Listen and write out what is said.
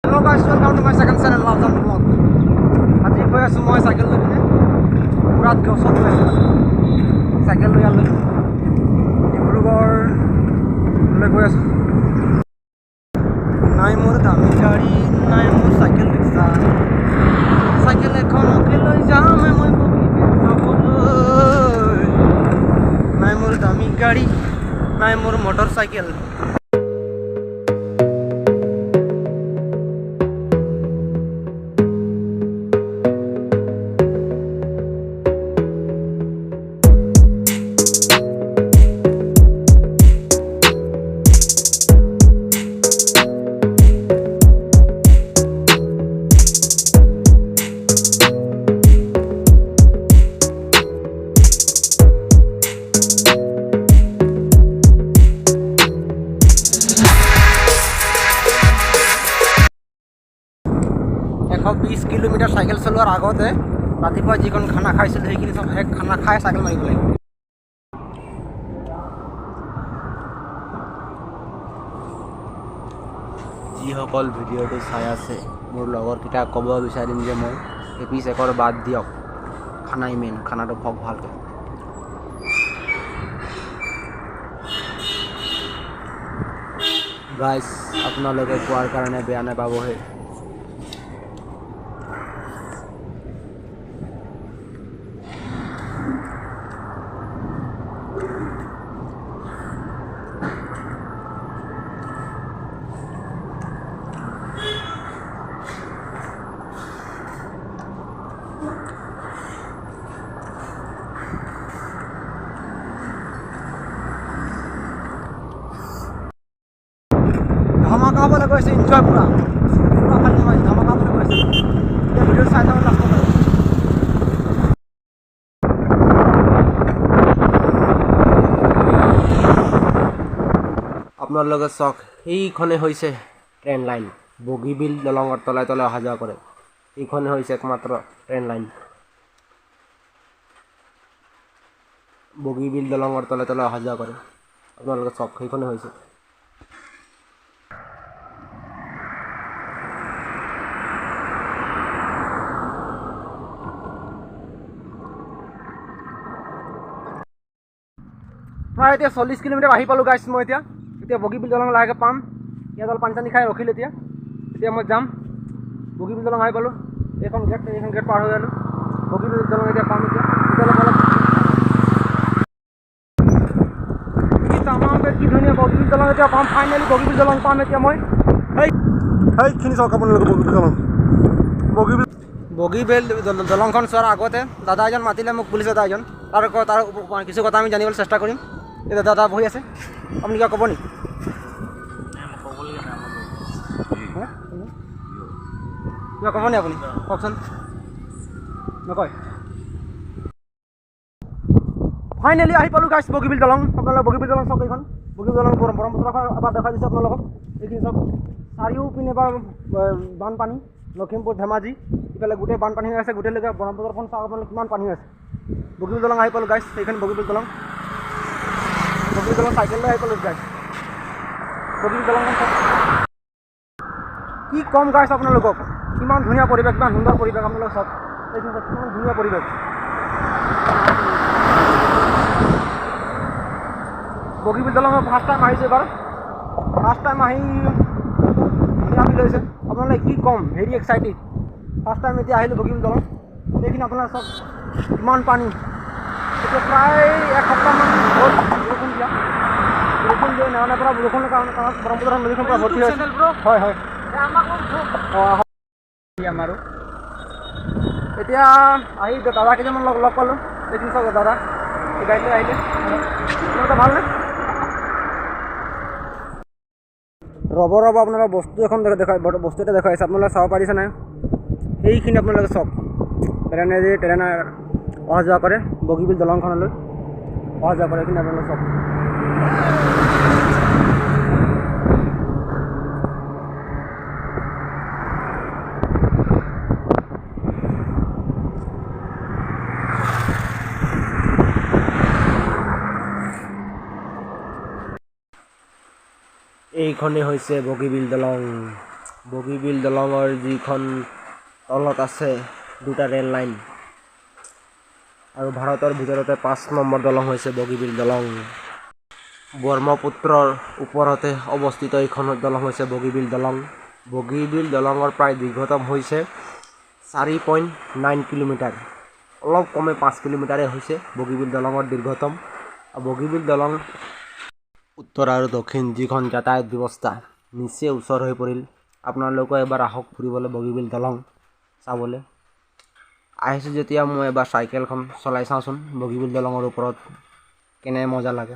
Hello guys, welcome to my second channel, Lavjan Vlog. আজি গৈ আছোঁ মই চাইকেল লৈ পিনে পুৰাত গছত গৈ আছোঁ চাইকেল লৈ ইয়ালৈ ডিব্ৰুগড়লৈ গৈ আছোঁ নাই মোৰ দামী গাড়ী নাই মোৰ চাইকেল ৰিক্সা চাইকেল এখনকে লৈ যাম মই নাই মোৰ দামী গাড়ী নাই মোৰ মটৰ চাইকেল বিশ কিলোমিটাৰ চাইকেল চলোৱাৰ আগতে ৰাতিপুৱা যিখন খানা খাইছিলোঁ সেইখিনি চব শেষ খানা খাই চাইকেল মাৰিব লাগিব যিসকল ভিডিঅ'টো চাই আছে মোৰ লগৰকেইটাক ক'ব বিচাৰিম যে মই এপিচ একৰ বাদ দিয়ক খানাই মেইন খানাটো খুব ভালকৈ গাইজ আপোনালোকে কোৱাৰ কাৰণে বেয়া নাপাবহে ধামাকা হ'বলৈ গৈছে এনজয় পুৰা খালি নহয় ধামাকা হ'বলৈ গৈছে এতিয়া ভিডিঅ' চাই থাকক লাষ্টত আপোনালোকে চাওক সেইখনে হৈছে ট্ৰেইন লাইন বগীবিল দলঙৰ তলে তলে অহা যোৱা কৰে এইখনে হৈছে একমাত্ৰ ট্ৰেইন লাইন বগীবিল দলঙৰ তলে তলে অহা যোৱা কৰে আপোনালোকে চাওক সেইখনে হৈছে প্ৰায় এতিয়া 40 কিলোমিটাৰ আহি পালোঁ গাইছ মই এতিয়া বগীবিল দলং লাহেকৈ পাম ইয়াত অলপ পানী চানী খাই ৰখিলোঁ এতিয়া মই যাম বগীবিল দলং আহি পালোঁ এইখন গেট পাৰ হৈ গ'লোঁ বগীবিল দলং এতিয়া পাম এতিয়া কি ধুনীয়া বগীবিল দলং এতিয়া পাম ফাইনেলি বগীবিল দলং পাম এতিয়া মই সেইখিনি চাওক আপোনালোকে বগীবিল দলং বগীবিল দলংখন চোৱাৰ আগতে দাদা এজন মাতিলে মোক পুলিচ দাদা এজন তাৰ কিছু কথা আমি জানিবলৈ চেষ্টা কৰিম এই দাদা বহি আছে আপুনি কিবা ক'ব নেকি কিবা ক'ব নি আপুনি কওকচোন নকয় ফাইনেলি আহি পালোঁ গাইছ বগীবিল দলং আপোনালোকে বগীবিল দলং চাওক এইখন বগীবিল দলং ব্ৰহ্মপুত্ৰখন এবাৰ দেখাই দিছোঁ আপোনালোকক এইখিনি চাওক চাৰিওপিনে এবাৰ বানপানী লখিমপুৰ ধেমাজি ইফালে গোটেই বানপানী হৈ আছে গোটেইলৈকে ব্ৰহ্মপুত্ৰখন চাওক আপোনালোকে কিমান পানী হৈ আছে বগীবিল দলং আহি পালোঁ গাইছ এইখন বগীবিল দলং চাইকেল লৈ আহি পালোঁ গাইছ বগীবিল দলংখন চাওক কি কম গাইছ আপোনালোকক কিমান ধুনীয়া পৰিৱেশ কিমান সুন্দৰ পৰিৱেশ আপোনালোকে চাওক এইখিনি চাওক কিমান ধুনীয়া পৰিৱেশ বগীবিল দলঙত ফাৰ্ষ্ট টাইম আহিছোঁ এবাৰ ফাৰ্ষ্ট টাইম আহি আমি লৈছে আপোনালোকে কি ক'ম ভেৰি এক্সাইটেড ফাৰ্ষ্ট টাইম এতিয়া আহিলোঁ বগীবিল দলং সেইখিনি আপোনাৰ চব কিমান পানী এতিয়া প্ৰায় এসপ্তাহমান হ'ল বৰষুণ দিয়া নেওয়াৰ পৰা বৰষুণৰ কাৰণে ব্ৰহ্মপুত্ৰ নদীখন পৰা ভৰ্তি হৈছে হয় হয় আমাৰো এতিয়া আহি দাদা কেইজনমান লগ পালোঁ এইখিনি চাওক দাদা এই গাড়ী লৈ আহিলে আপোনালোকে ভালনে ৰ'ব আপোনালোকৰ বস্তু এখন বস্তু এটা দেখুৱাইছে আপোনালোকে চাব পাৰিছে নাই সেইখিনি আপোনালোকে চাওক ট্ৰেইন অহা যোৱা কৰে বগীবিল দলংখনলৈ অহা যোৱা কৰে এইখিনি আপোনালোকে চাওক এইখনে হৈছে বগীবিল দলং বগীবিল দলঙৰ যিখন তলত আছে দুটা ৰেল লাইন আৰু ভাৰতৰ ভিতৰতে 5 নম্বৰ দলং হৈছে বগীবিল দলং। ব্ৰহ্মপুত্ৰৰ ওপৰতে অৱস্থিত এইখন দলং হৈছে বগীবিল দলং। বগীবিল দলঙৰ প্ৰায় দীৰ্ঘতম হৈছে 4.9 কিলোমিটাৰ, অলপ কমে 5 কিলোমিটাৰে হৈছে বগীবিল দলঙৰ দীৰ্ঘতম। বগীবিল দলং উত্তৰ আৰু দক্ষিণ যিখন যাতায়াত ব্যৱস্থা নিচেই ওচৰ হৈ পৰিল। আপোনালোকে এবাৰ আহক ফুৰিবলৈ বগীবিল দলং চাবলৈ। আহিছোঁ যেতিয়া মই এবাৰ চাইকেলখন চলাই চাওঁচোন বগীবিল দলঙৰ ওপৰত কেনে মজা লাগে।